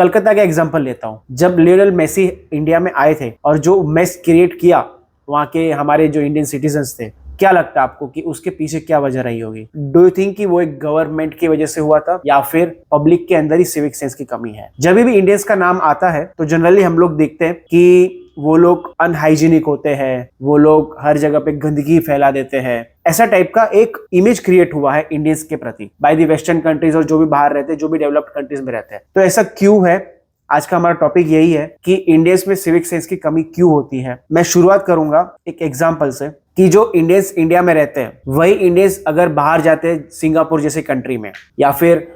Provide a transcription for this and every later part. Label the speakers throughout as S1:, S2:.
S1: कलकत्ता का एग्जांपल लेता हूँ। जब लियोनेल मेसी इंडिया में आए थे और जो मेस क्रिएट किया वहाँ के हमारे जो इंडियन सिटीजन्स थे, क्या लगता है आपको कि उसके पीछे क्या वजह रही होगी? डू यू थिंक कि वो एक गवर्नमेंट की वजह से हुआ था या फिर पब्लिक के अंदर ही सिविक सेंस की कमी है? जब भी इंडियंस का नाम आता है तो जनरली हम लोग देखते हैं कि वो लोग अनहाइजीनिक होते हैं, वो लोग हर जगह पे गंदगी फैला देते हैं। ऐसा टाइप का एक इमेज क्रिएट हुआ है इंडियंस के प्रति बाय द वेस्टर्न कंट्रीज और जो भी बाहर रहते हैं, जो भी डेवलप्ड कंट्रीज में रहते हैं। तो ऐसा क्यों है? आज का हमारा टॉपिक यही है कि इंडियंस में सिविक सेंस की कमी क्यों होती है। मैं शुरुआत करूंगा एक एग्जांपल से कि जो इंडियंस इंडिया में रहते हैं वही इंडियंस अगर बाहर जाते हैं सिंगापुर जैसे कंट्री में या फिर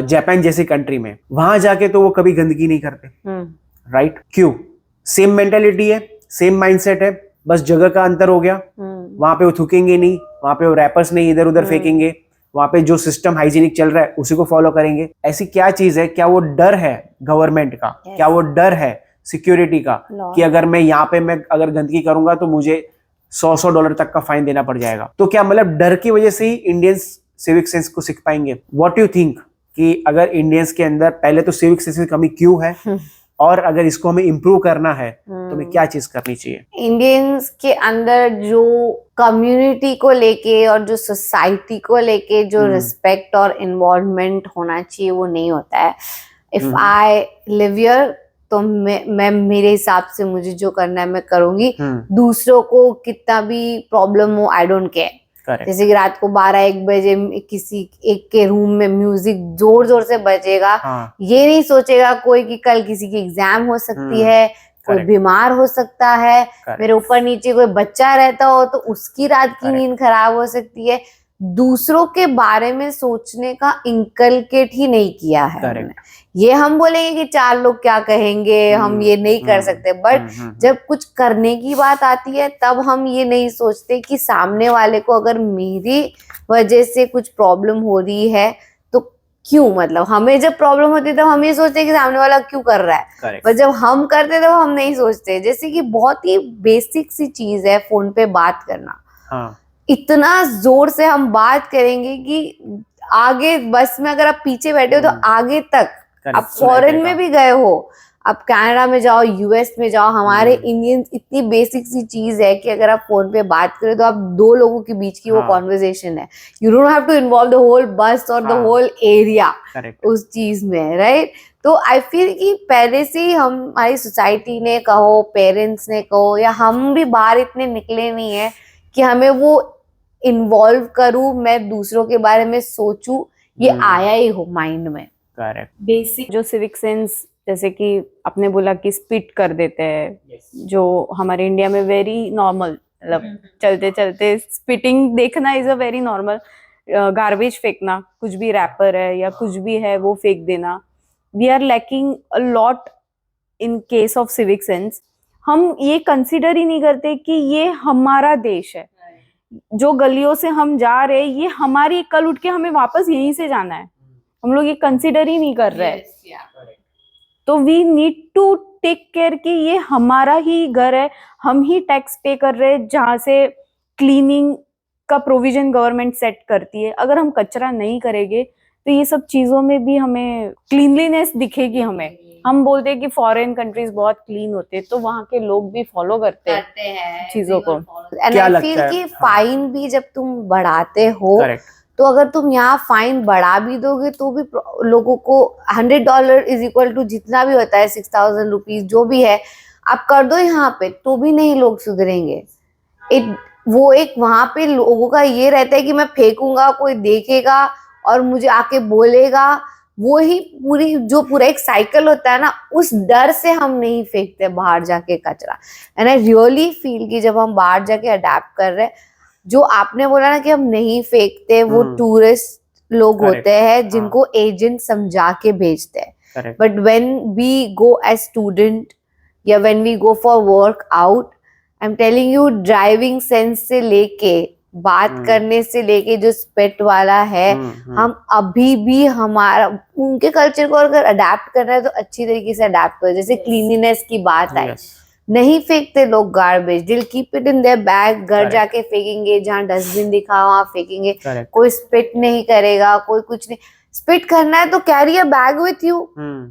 S1: जापान जैसी कंट्री में, वहां जाके तो वो कभी गंदगी नहीं करते, राइट? क्यों? सेम मेंटेलिटी है, सेम माइंडसेट है, बस जगह का अंतर हो गया। वहां पे वो थूकेंगे नहीं, वहां पे वो रैपर्स नहीं इधर उधर फेंकेंगे, वहां पे जो सिस्टम हाइजीनिक चल रहा है उसी को फॉलो करेंगे। ऐसी क्या चीज है? क्या वो डर है गवर्नमेंट का? क्या वो डर है सिक्योरिटी का कि अगर मैं यहाँ पे मैं अगर गंदगी करूंगा तो मुझे $100 तक का फाइन देना पड़ जाएगा? तो क्या मतलब डर की वजह से ही इंडियंस सिविक सेंस को सीख पाएंगे? व्हाट यू थिंक कि अगर इंडियंस के अंदर पहले तो सिविक सेंस की कमी क्यों है और अगर इसको हमें इम्प्रूव करना है तो हमें क्या चीज करनी चाहिए?
S2: इंडियंस के अंदर जो कम्युनिटी को लेके और जो सोसाइटी को लेके जो रिस्पेक्ट और इन्वॉल्वमेंट होना चाहिए वो नहीं होता है। इफ आई लिव हियर तो मैं मेरे हिसाब से मुझे जो करना है मैं करूंगी। दूसरों को कितना भी प्रॉब्लम हो आई डोंट केयर। जैसे कि रात को 12-1 बजे किसी एक के रूम में म्यूजिक जोर जोर से बजेगा, ये नहीं सोचेगा कोई कि कल किसी की एग्जाम हो सकती है, कोई बीमार हो सकता है, मेरे ऊपर नीचे कोई बच्चा रहता हो तो उसकी रात की नींद खराब हो सकती है। दूसरों के बारे में सोचने का इंकलकेट ही नहीं किया है हमने। ये हम बोलेंगे कि 4 लोग क्या कहेंगे, हम ये नहीं कर सकते, बट जब कुछ करने की बात आती है तब हम ये नहीं सोचते कि सामने वाले को अगर मेरी वजह से कुछ प्रॉब्लम हो रही है तो क्यों, मतलब हमें जब प्रॉब्लम होती है तब हम ये सोचते हैं कि सामने वाला क्यों कर रहा है, पर जब हम करते तब हम नहीं सोचते। जैसे कि बहुत ही बेसिक सी चीज है फोन पे बात करना। इतना जोर से हम बात करेंगे कि आगे बस में अगर आप पीछे बैठे हो तो आगे तक, आप फॉरेन में भी गए हो, आप कनाडा में जाओ, यूएस में जाओ, हमारे इंडियन इतनी बेसिक सी चीज है कि अगर आप फोन पे बात करें तो आप 2 लोगों के बीच की वो कॉन्वर्सेशन है। You don't have to involve the whole bus और द होल एरिया उस चीज में, राइट? तो आई फील कि पहले से ही हमारी सोसाइटी ने कहो, पेरेंट्स ने कहो, या हम भी बाहर इतने निकले नहीं है कि हमें वो इन्वॉल्व करूं, मैं दूसरों के बारे में सोचूं, ये आया ही हो माइंड में।
S3: बेसिक जो सिविक सेंस, जैसे कि आपने बोला कि स्पिट कर देते हैं, जो हमारे इंडिया में वेरी नॉर्मल, मतलब चलते चलते स्पिटिंग देखना is a very normal. Garbage फेंकना, कुछ भी रैपर है या कुछ भी है वो फेंक देना। We are lacking a lot in case of civic sense. हम ये कंसिडर ही नहीं करते कि ये हमारा देश है, जो गलियों से हम जा रहे हैं ये हमारी, कल उठ के हमें वापस यहीं से जाना है, हम लोग ये कंसिडर ही नहीं कर रहे हैं। तो we need to take care कि ये हमारा ही घर है, हम ही टैक्स पे कर रहे हैं, जहाँ से क्लीनिंग का प्रोविजन गवर्नमेंट सेट करती है। अगर हम कचरा नहीं करेंगे तो ये सब चीजों में भी हमें क्लीनलीनेस दिखेगी। हमें हम बोलते हैं कि फॉरेन कंट्रीज बहुत क्लीन होते हैं, तो वहाँ के लोग भी फॉलो करते हैं चीजों को।
S2: एंड आई फील कि फाइन भी जब तुम बढ़ाते हो तो अगर तुम यहाँ फाइन बढ़ा भी दोगे तो भी लोगों को $100 इज इक्वल टू जितना भी होता है 6,000 रुपीज जो भी है, आप कर दो यहाँ पे तो भी नहीं लोग सुधरेंगे। वो एक वहां पे लोगों का ये रहता है कि मैं फेंकूंगा, कोई देखेगा और मुझे आके बोलेगा, वो ही पूरा एक साइकिल होता है ना, उस डर से हम नहीं फेंकते बाहर जाके कचरा। एंड आई रियली फील कि जब हम बाहर जाके अडेप्ट कर रहे हैं, जो आपने बोला ना कि हम नहीं फेंकते, वो टूरिस्ट लोग होते हैं जिनको एजेंट समझा के भेजते हैं। But when we go as student या when we go for work out, I am telling you, driving sense से लेके बात करने से लेके जो स्पिट वाला है, हम अभी भी हमारा उनके कल्चर को अगर अडेप्ट करना है तो अच्छी तरीके से अडेप्ट करो। जैसे क्लीनिनेस की बात आई, नहीं फेंकते लोग गार्बेज, दिल keep it in their bag, घर जाके फेंकेंगे, जहाँ डस्टबिन दिखा वहां फेंकेंगे, कोई स्पिट नहीं करेगा, कोई कुछ नहीं। स्पिट करना है तो carry a bag with you,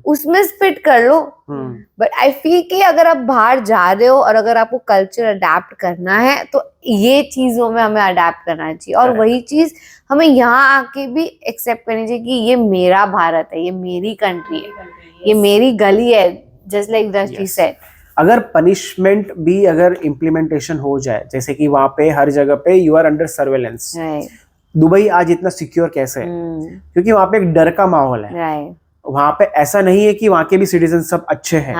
S2: उसमें स्पिट कर लो। बट आई फील कि अगर आप बाहर जा रहे हो और अगर आपको कल्चर अडेप्ट करना है तो ये चीजों में हमें अडेप्ट करना चाहिए, और वही चीज हमें यहाँ आके भी एक्सेप्ट करनी चाहिए कि ये मेरा भारत है, ये मेरी कंट्री है, ये मेरी गली है, जस्ट लाइक दृष्टि सेड।
S1: अगर पनिशमेंट भी अगर इम्प्लीमेंटेशन हो जाए, जैसे कि वहां पे हर जगह पे you are under surveillance. Dubai आज इतना सिक्योर कैसे है? क्योंकि वहां पे एक डर का माहौल है। वहां पे ऐसा नहीं है कि वहां के भी सिटीजन सब अच्छे हैं।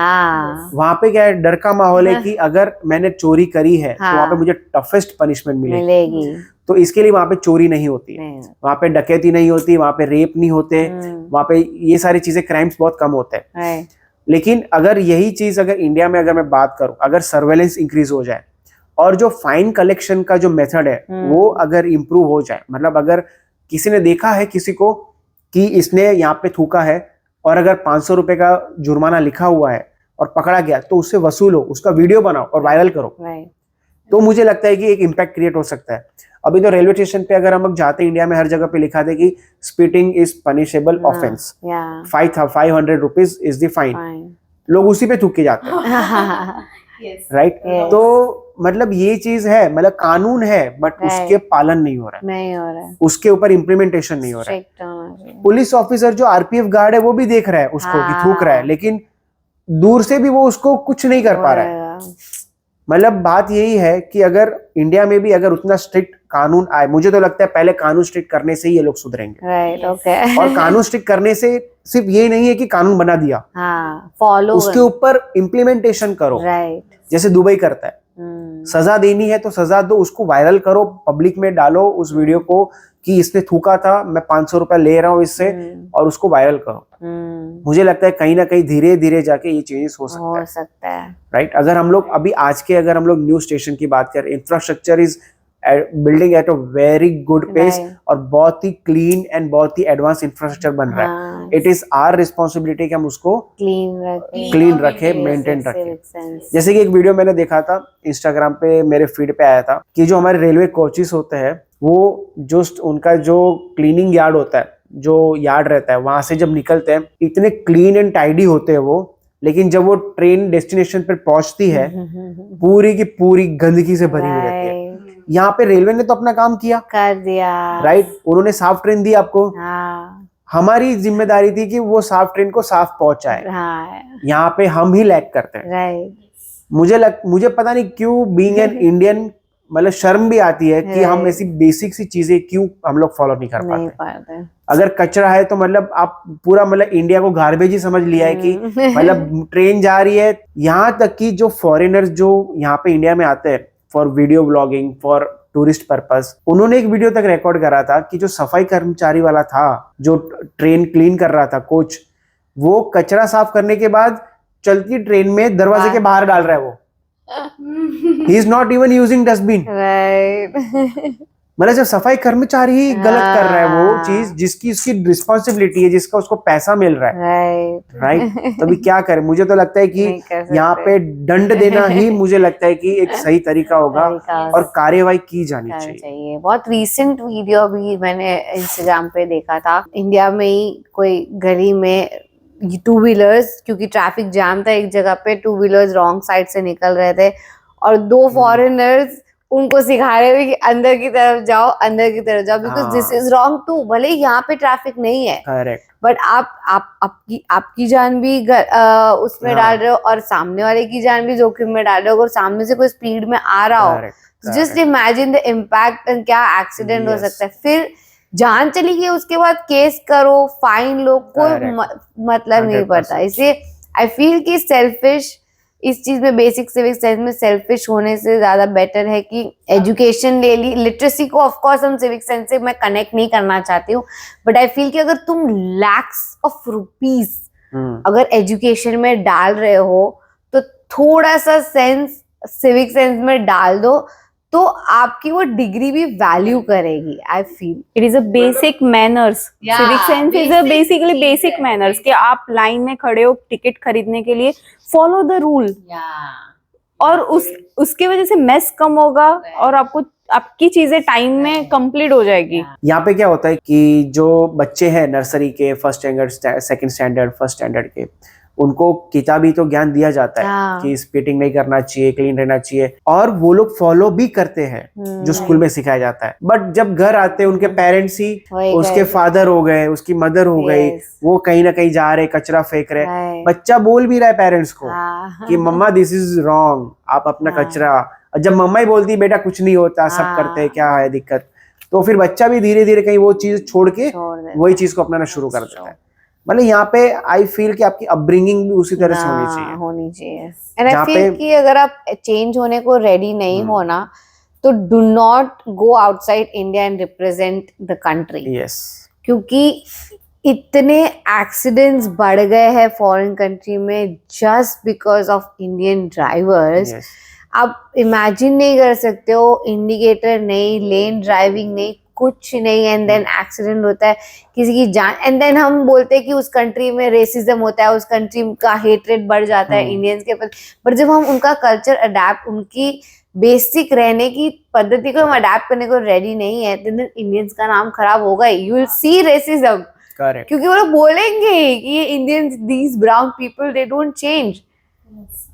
S1: वहां पे क्या है, डर का माहौल है कि अगर मैंने चोरी करी है तो वहां पे मुझे टफेस्ट पनिशमेंट मिलेगी। तो इसके लिए वहां पे चोरी नहीं होती है, वहां पे डकैती नहीं होती, वहां पे रेप नहीं होते, वहां पे ये सारी चीजें, क्राइम्स बहुत कम होते हैं। लेकिन अगर यही चीज अगर इंडिया में अगर मैं बात करूं, अगर सर्वेलेंस इंक्रीज हो जाए और जो फाइन कलेक्शन का जो मेथड है वो अगर इम्प्रूव हो जाए, मतलब अगर किसी ने देखा है किसी को कि इसने यहाँ पे थूका है और अगर 500 रुपए का जुर्माना लिखा हुआ है और पकड़ा गया तो उससे वसूलो, उसका वीडियो बनाओ और वायरल करो, तो मुझे लगता है कि एक इम्पैक्ट क्रिएट हो सकता है। अभी तो रेलवे स्टेशन पे अगर हम लोग जाते हैं इंडिया में, हर जगह पे लिखा था कि spitting is punishable offence, 500 rupees is the fine. लोग उसी पे थूक के जाते हैं, राइट? तो मतलब ये चीज है, मतलब कानून है बट उसके पालन नहीं हो रहा है, उसके ऊपर इम्प्लीमेंटेशन नहीं हो रहा है। पुलिस ऑफिसर जो आरपीएफ गार्ड है वो भी देख रहा है उसको कि थूक रहा है, लेकिन दूर से भी वो उसको कुछ नहीं कर पा रहा है। मतलब बात यही है कि अगर इंडिया में भी अगर उतना स्ट्रिक्ट कानून आए, मुझे तो लगता है पहले कानून स्ट्रिक्ट करने से ही ये लोग सुधरेंगे। और कानून स्ट्रिक्ट करने से सिर्फ ये नहीं है कि कानून बना दिया,
S2: फॉलो
S1: उसके ऊपर इम्प्लीमेंटेशन करो, जैसे दुबई करता है। सजा देनी है तो सजा दो, उसको वायरल करो, पब्लिक में डालो उस वीडियो को कि इसने थूका था, मैं 500 रुपया ले रहा हूँ इससे, और उसको वायरल करो। मुझे लगता है कहीं ना कहीं धीरे धीरे जाके ये चेंजेस हो सकता है, राइट? अगर हम लोग अभी आज के अगर हम लोग न्यू स्टेशन की बात करें, infrastructure is building at a very good pace और बहुत ही क्लीन एंड बहुत ही एडवांस इंफ्रास्ट्रक्चर बन रहा है। इट इज आवर रिस्पॉन्सिबिलिटी कि हम उसको क्लीन रखे, मेंटेन रखे। जैसे कि एक वीडियो मैंने देखा था इंस्टाग्राम पे, मेरे फीड पे आया था कि जो हमारे रेलवे कोचेस होते हैं वो जस्ट उनका जो क्लीनिंग यार्ड होता है, जो यार्ड रहता है, वहां से जब निकलते हैं इतने क्लीन एंड टाइडी होते हैं वो, लेकिन जब वो ट्रेन डेस्टिनेशन पर पहुंचती है पूरी की पूरी गंदगी से भरी हुई रहती है। यहाँ पे रेलवे ने तो अपना काम किया, कर दिया, राइट? उन्होंने साफ ट्रेन दी आपको। हमारी जिम्मेदारी थी कि वो साफ ट्रेन को साफ पहुंचाए। यहाँ पे हम ही लैग करते हैं। मुझे पता नहीं क्यों बीइंग एन इंडियन मतलब शर्म भी आती है कि हम ऐसी बेसिक सी चीजें क्यों हम लोग फॉलो नहीं कर पाते। अगर कचरा है तो मतलब आप पूरा मतलब इंडिया को गार्बेज ही समझ लिया है कि मतलब ट्रेन जा रही है। यहाँ तक कि जो फॉरेनर्स जो यहाँ पे इंडिया में आते हैं for video blogging, for tourist purpose, उन्होंने एक वीडियो तक रिकॉर्ड करा था कि जो सफाई कर्मचारी वाला था जो ट्रेन क्लीन कर रहा था, कोच, वो कचरा साफ करने के बाद चलती ट्रेन में दरवाजे के बाहर डाल रहा है वो। He is not even using dustbin. मतलब जब सफाई कर्मचारी ही गलत कर रहा है वो चीज जिसकी उसकी रिस्पॉन्सिबिलिटी है, जिसका उसको पैसा मिल रहा है, राइट? तभी क्या करें? मुझे तो लगता है कि यहाँ पे दंड देना ही मुझे लगता है कि एक सही तरीका होगा और कार्यवाही की जानी चाहिए।
S2: बहुत रीसेंट वीडियो भी मैंने इंस्टाग्राम पे देखा था, इंडिया में ही कोई गली में टू व्हीलर्स, क्योंकि ट्रैफिक जाम था एक जगह पे, टू व्हीलर्स रॉन्ग साइड से निकल रहे थे और दो फॉरेनर्स उनको सिखा रहे थे कि अंदर की तरफ जाओ, अंदर की तरफ जाओ, because this is wrong too. भले यहाँ पे ट्रैफिक नहीं है, करेक्ट, बट आप आपकी जान भी उसमें डाल रहे हो और सामने वाले की जान भी जोखिम में डाल रहे हो। अगर सामने से कोई स्पीड में आ रहा हो, just imagine the impact and क्या एक्सीडेंट हो सकता है। फिर जान चली गई, उसके बाद केस करो, फाइन लो, कोई मतलब नहीं पड़ता। इसलिए आई फील कि सेल्फिश इस चीज में, बेसिक सिविक सेंस में सेल्फिश होने से ज्यादा बेटर है कि एजुकेशन ले ली। लिटरेसी को ऑफ कोर्स हम सिविक सेंस से मैं कनेक्ट नहीं करना चाहती हूँ, बट आई फील कि अगर तुम लैक्स ऑफ रुपीस अगर एजुकेशन में डाल रहे हो तो थोड़ा सा सेंस सिविक सेंस में डाल दो तो आपकी वो डिग्री भी वैल्यू करेगी। I feel
S3: it is a basic manners. Civic sense is a basically basic manners कि आप लाइन में खड़े हो टिकट खरीदने के लिए, फॉलो द रूल। और उसके वजह से मेस कम होगा और आपकी चीजें टाइम में कंप्लीट हो जाएगी।
S1: यहाँ पे क्या होता है कि जो बच्चे हैं नर्सरी के, first standard, second standard, first standard के, उनको किताबी तो ज्ञान दिया जाता है कि स्पिटिंग नहीं करना चाहिए, क्लीन रहना चाहिए, और वो लोग फॉलो भी करते हैं जो स्कूल में सिखाया जाता है। बट जब घर आते हैं उनके पेरेंट्स ही, उसके फादर हो गए, उसकी मदर हो गई, वो कहीं ना कहीं जा रहे, कचरा फेंक रहे, बच्चा बोल भी रहा है पेरेंट्स को कि मम्मा दिस इज रॉन्ग, आप अपना कचरा, जब मम्मा ही बोलती बेटा कुछ नहीं होता, सब करते हैं, क्या है दिक्कत, तो फिर बच्चा भी धीरे धीरे कहीं वो चीज छोड़ के वही चीज को अपनाना शुरू कर देता है। मतलब यहाँ पे आई फील कि आपकी अपब्रिंगिंग भी उसी तरह से
S2: होनी चाहिए। एंड आई फील कि अगर आप चेंज होने को रेडी नहीं हो ना, तो do not go outside India and represent the country.
S1: Yes,
S2: क्योंकि इतने एक्सीडेंट्स बढ़ गए हैं फॉरेन कंट्री में just because of Indian drivers. आप इमेजिन नहीं कर सकते हो, इंडिकेटर नहीं, लेन ड्राइविंग नहीं, कुछ नहीं, एंड देन एक्सीडेंट होता है, किसी की जान, एंड देन हम बोलते हैं कि उस कंट्री में रेसिज्म होता है, उस कंट्री का हेटरेट बढ़ जाता है इंडियंस के प्रति। पर जब हम उनका कल्चर अडेप्ट, उनकी बेसिक रहने की पद्धति को हम अडेप्ट करने को रेडी नहीं है, तो इंडियंस का नाम खराब होगा। यू विल सी रेसिज्म, क्योंकि वो लोग बोलेंगे कि ये Indians, these brown people, they don't change,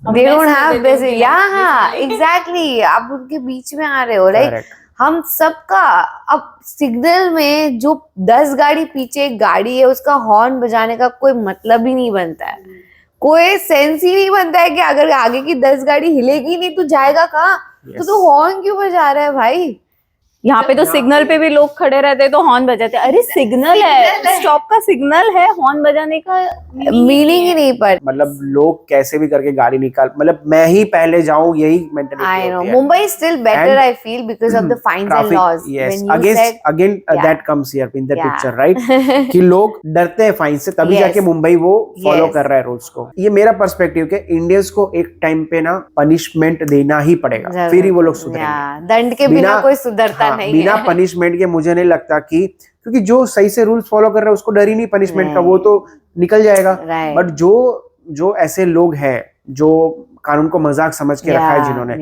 S2: they don't have basic, yeah, exactly, आप उनके बीच में आ रहे हो। लाइक हम सबका अब सिग्नल में जो 10 गाड़ी पीछे एक गाड़ी है, उसका हॉर्न बजाने का कोई मतलब ही नहीं बनता है, कोई सेंस ही नहीं बनता है कि अगर आगे की 10 गाड़ी हिलेगी नहीं तो जाएगा कहाँ? तो हॉर्न क्यों बजा रहा है भाई?
S3: यहाँ पे तो सिग्नल पे भी लोग खड़े रहते हैं तो हॉर्न बजाते हैं। अरे सिग्नल है, स्टॉप का सिग्नल है, हॉर्न बजाने का
S2: मीनिंग ही नहीं पड़ता।
S1: मतलब लोग कैसे भी करके गाड़ी निकाल, मतलब मैं ही पहले जाऊं, यही mentality
S2: I know Mumbai is still better, I feel, because of the fines and laws.
S1: Yes, again that comes here in the picture, right? कि लोग डरते हैं फाइन से, तभी जाके मुंबई वो फॉलो कर रहा है रूल्स को। ये मेरा पर्सपेक्टिव कि इंडियंस को एक टाइम पे ना पनिशमेंट देना ही पड़ेगा, फिर ही वो लोग सुधरेंगे।
S2: दंड के बिना कोई सुधरता नहीं है।
S1: बिना पनिशमेंट के मुझे नहीं लगता कि, क्योंकि जो सही से रूल्स फॉलो कर रहा है उसको डर ही नहीं पनिशमेंट का, वो तो निकल जाएगा। बट जो ऐसे लोग हैं जो कानून को मजाक समझ के रखा है जिन्होंने,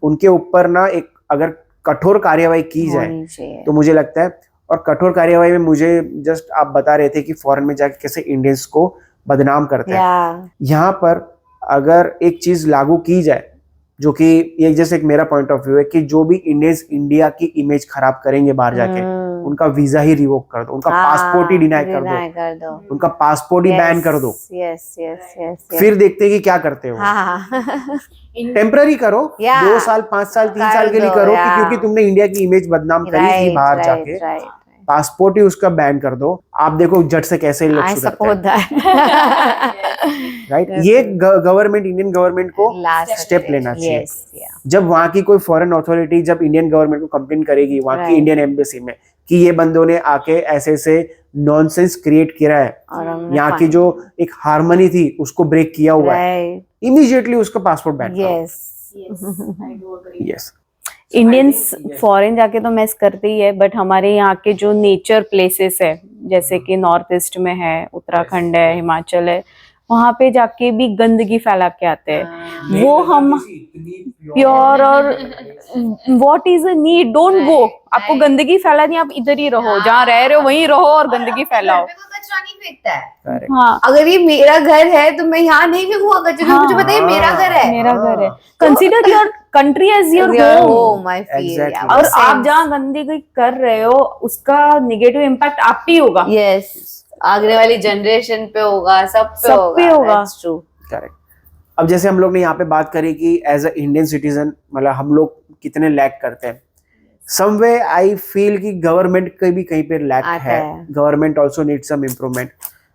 S1: उनके ऊपर ना एक अगर कठोर कार्यवाही की जाए तो मुझे लगता है। और कठोर कार्यवाही में मुझे जस्ट आप बता रहे थे कि फॉरेन में जाके कैसे इंडियंस को बदनाम करते हैं, यहाँ पर अगर एक चीज लागू की जाए, जो कि ये जैसे एक मेरा पॉइंट ऑफ व्यू है कि जो भी इंडियंस इंडिया की इमेज खराब करेंगे बाहर जाके, उनका वीजा ही रिवोक कर दो, उनका पासपोर्ट ही डिनाई कर दो, उनका पासपोर्ट ही बैन कर दो। फिर देखते हैं कि क्या करते हो। टेम्पररी करो, 2 साल 5 साल 3 साल के लिए करो, क्योंकि तुमने इंडिया की इमेज बदनाम करी थी बाहर जाके, पासपोर्ट ही उसका बैन कर दो। आप देखो झट से कैसे लोग सुधरते हैं, राइट? ये गवर्नमेंट, इंडियन गवर्नमेंट को स्टेप लेना चाहिए। जब वहां की कोई फॉरेन अथॉरिटी जब इंडियन गवर्नमेंट को कंप्लेन करेगी वहां की इंडियन एम्बेसी में कि ये बंदों ने आके ऐसे ऐसे नॉनसेंस क्रिएट किया है, यहाँ की जो एक हार्मनी थी उसको ब्रेक किया हुआ है, इमीडिएटली उसका पासपोर्ट बैन करो। यस,
S3: इंडियंस फॉरेन जाके तो मेस करते ही है, बट हमारे यहाँ के जो नेचर प्लेसेस है, जैसे कि नॉर्थ ईस्ट में है, उत्तराखंड है, हिमाचल है, वहां पे जाके भी गंदगी फैला के आते हैं। वो हम प्योर, और what is a need, don't go, आपको गंदगी फैलानी, आप इधर ही रहो, जहाँ रह रहे हो वहीं रहो और गंदगी फैलाओ।
S2: कचरा नहीं फेंकता है।
S3: हाँ,
S2: अगर ये मेरा घर है तो मैं यहाँ नहीं फेंकूंगा कचरा, मुझे पता है मेरा घर है,
S3: मेरा घर है। Consider your country as your home, I feel. और आप जहाँ गंदगी कर रहे हो उसका निगेटिव इम्पैक्ट आप पे होगा।
S2: यस, आगे वाली जनरेशन पे होगा, सब पे होगा। That's true.
S1: करेक्ट। अब जैसे हम लोग ने यहाँ पे बात करी कि एज अ इंडियन सिटीजन मतलब हम लोग कितने लैक करते हैं, समवे आई फील कि गवर्नमेंट के भी कहीं पे लैक है। Government also need some improvement.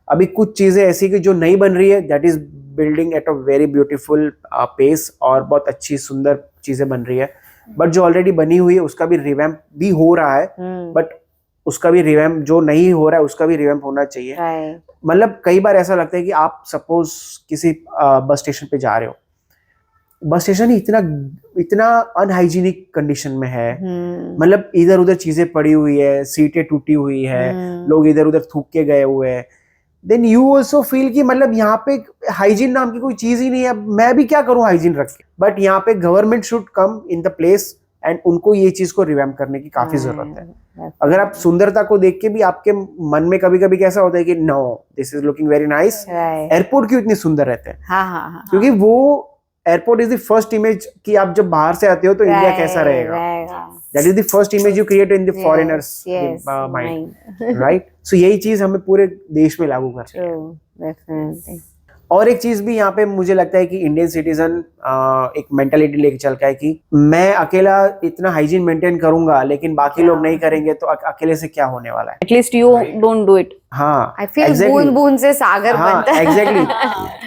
S1: अभी कुछ चीजें ऐसी कि जो नहीं बन रही है, that is building at a very beautiful pace, और बहुत अच्छी सुंदर चीजें बन रही है। बट जो ऑलरेडी बनी हुई है उसका भी रिवैम्प भी हो रहा है, बट उसका भी रिवैम्प जो नहीं हो रहा है उसका भी रिवैम्प होना चाहिए। मतलब कई बार ऐसा लगता है कि आप सपोज किसी बस स्टेशन पे जा रहे हो, बस स्टेशन ही इतना अनहाइजीनिक कंडीशन में है, मतलब इधर उधर चीजें पड़ी हुई है, सीटें टूटी हुई है, लोग इधर उधर थूक के गए हुए हैं। देन यू ऑल्सो फील कि मतलब यहाँ पे हाइजीन नाम की कोई चीज ही नहीं है, मैं भी क्या करूँ हाइजीन रख के। बट यहाँ पे government should come in the place and उनको ये चीज को रिवैम्प करने की काफी जरूरत है। अगर आप सुंदरता को देख के भी आपके मन में कभी कभी कैसा होता है कि no this is looking very nice, airport क्यों इतने सुंदर रहते हैं?
S2: हाँ.
S1: क्योंकि वो airport is the first image कि आप जब बाहर से आते हो तो इंडिया कैसा रहेगा, that is the first image you create in the foreigners mind, right? So यही चीज हमें पूरे देश में लागू करनी है। और एक चीज भी यहाँ पे मुझे लगता है कि इंडियन सिटीजन एक मेंटालिटी लेके चल का है कि मैं अकेला इतना हाइजीन मेंटेन करूंगा लेकिन बाकी लोग नहीं करेंगे तो अकेले से क्या होने वाला है?
S3: At least you don't do it.
S1: हाँ,
S2: आई फील बूंद बूंद से सागर बनता है।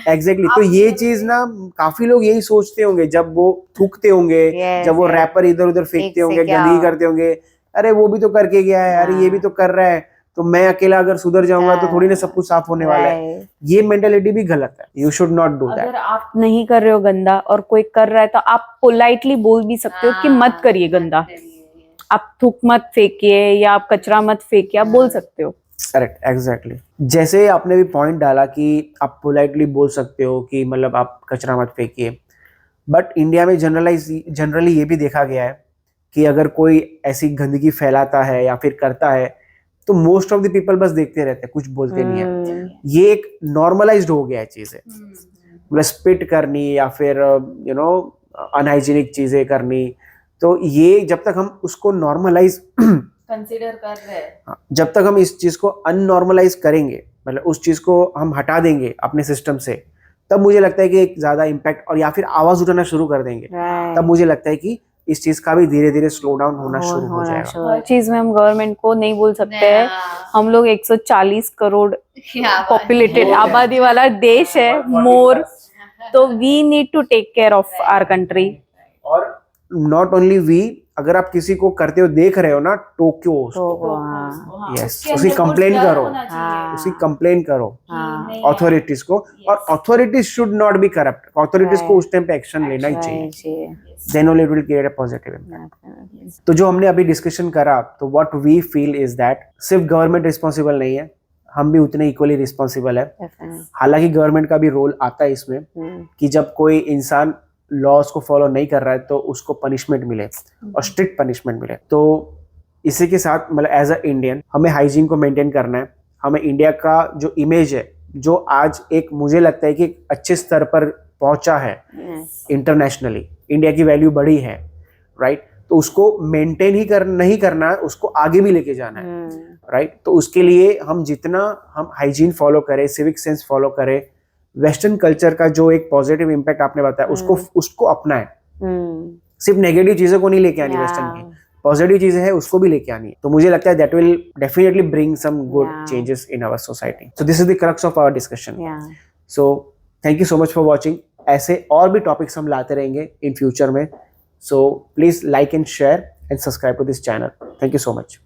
S1: एग्जैक्टली। तो ये चीज ना काफी लोग यही सोचते होंगे जब वो थूकते होंगे, जब वो रैपर इधर उधर फेंकते होंगे, गंदगी करते होंगे, अरे वो भी तो करके गया है, अरे ये भी तो कर रहा है, तो मैं अकेला अगर सुधर जाऊंगा तो थोड़ी ना सब कुछ साफ होने वाला है। ये मेंटालिटी भी गलत है। You should not do that.
S3: अगर आप नहीं कर रहे हो गंदा और कोई कर रहा है तो आप पोलाइटली बोल भी सकते हो कि मत करिए गंदा, आप थूक मत फेंकिए या आप कचरा मत फेंकिए, आप बोल सकते हो।
S1: Correct, exactly. जैसे आपने भी पॉइंट डाला कि आप पोलाइटली बोल सकते हो कि मतलब आप कचरा मत फेंकिए, बट इंडिया में जनरली ये भी देखा गया है कि अगर कोई ऐसी गंदगी फैलाता है या फिर करता है तो मोस्ट ऑफ द पीपल बस देखते रहते हैं, कुछ बोलते नहीं है। ये एक नॉर्मलाइज्ड हो गया है चीजें, मतलब स्पिट करनी या फिर यू नो अनहाइजीनिक चीजें करनी। तो ये जब तक हम उसको नॉर्मलाइज
S3: कंसीडर कर रहे हैं,
S1: जब तक हम इस चीज को अननॉर्मलाइज करेंगे, मतलब उस चीज को हम हटा देंगे अपने सिस्टम से, तब मुझे लगता है कि एक ज्यादा इम्पैक्ट, और या फिर आवाज उठाना शुरू कर देंगे, तब मुझे लगता है कि इस चीज का भी धीरे धीरे स्लो डाउन होना शुरू हो जाएगा।
S3: हर चीज में हम गवर्नमेंट को नहीं बोल सकते हैं। हम लोग 140 करोड़ पॉपुलेटेड आबादी वाला देश है, मोर, तो we need to take care of our country.
S1: और नॉट ओनली वी, अगर आप किसी को करते हो देख रहे हो ना, टोक्यो यस, उसकी कंप्लेन करो, उसकी कंप्लेन करो अथॉरिटीज को। और authorities should not be corrupt, authorities को उस टाइम पे एक्शन लेना ही चाहिए, then only it will create a positive impact. तो जो हमने अभी डिस्कशन करा, तो what we feel is that सिर्फ गवर्नमेंट रिस्पॉन्सिबल नहीं है, हम भी उतने इक्वली रिस्पॉन्सिबल है। हालांकि गवर्नमेंट का भी रोल आता है इसमें कि जब कोई इंसान लॉज को फॉलो नहीं कर रहा है तो उसको पनिशमेंट मिले और स्ट्रिक्ट पनिशमेंट मिले। तो इसी के साथ मतलब एज अ इंडियन हमें हाइजीन को मेंटेन करना है। हमें इंडिया का जो इमेज है, जो आज एक मुझे लगता है कि एक अच्छे स्तर पर पहुंचा है इंटरनेशनली, इंडिया की वैल्यू बढ़ी है, राइट? तो उसको मेंटेन ही नहीं करना है, उसको आगे भी लेके जाना है, राइट? तो उसके लिए हम जितना हम हाइजीन फॉलो करें, सिविक सेंस फॉलो करें, वेस्टर्न कल्चर का जो एक पॉजिटिव इम्पैक्ट आपने बताया उसको अपनाएं। सिर्फ नेगेटिव चीजों को नहीं लेके आनी, वेस्टर्न की पॉजिटिव चीजें हैं उसको भी लेके आनी है। तो मुझे लगता है that will definitely bring some good changes in our society. So this is the crux of our discussion. So thank you so much for watching. ऐसे और भी टॉपिक्स हम लाते रहेंगे इन फ्यूचर में। So please like and share and subscribe to this channel. Thank you so much.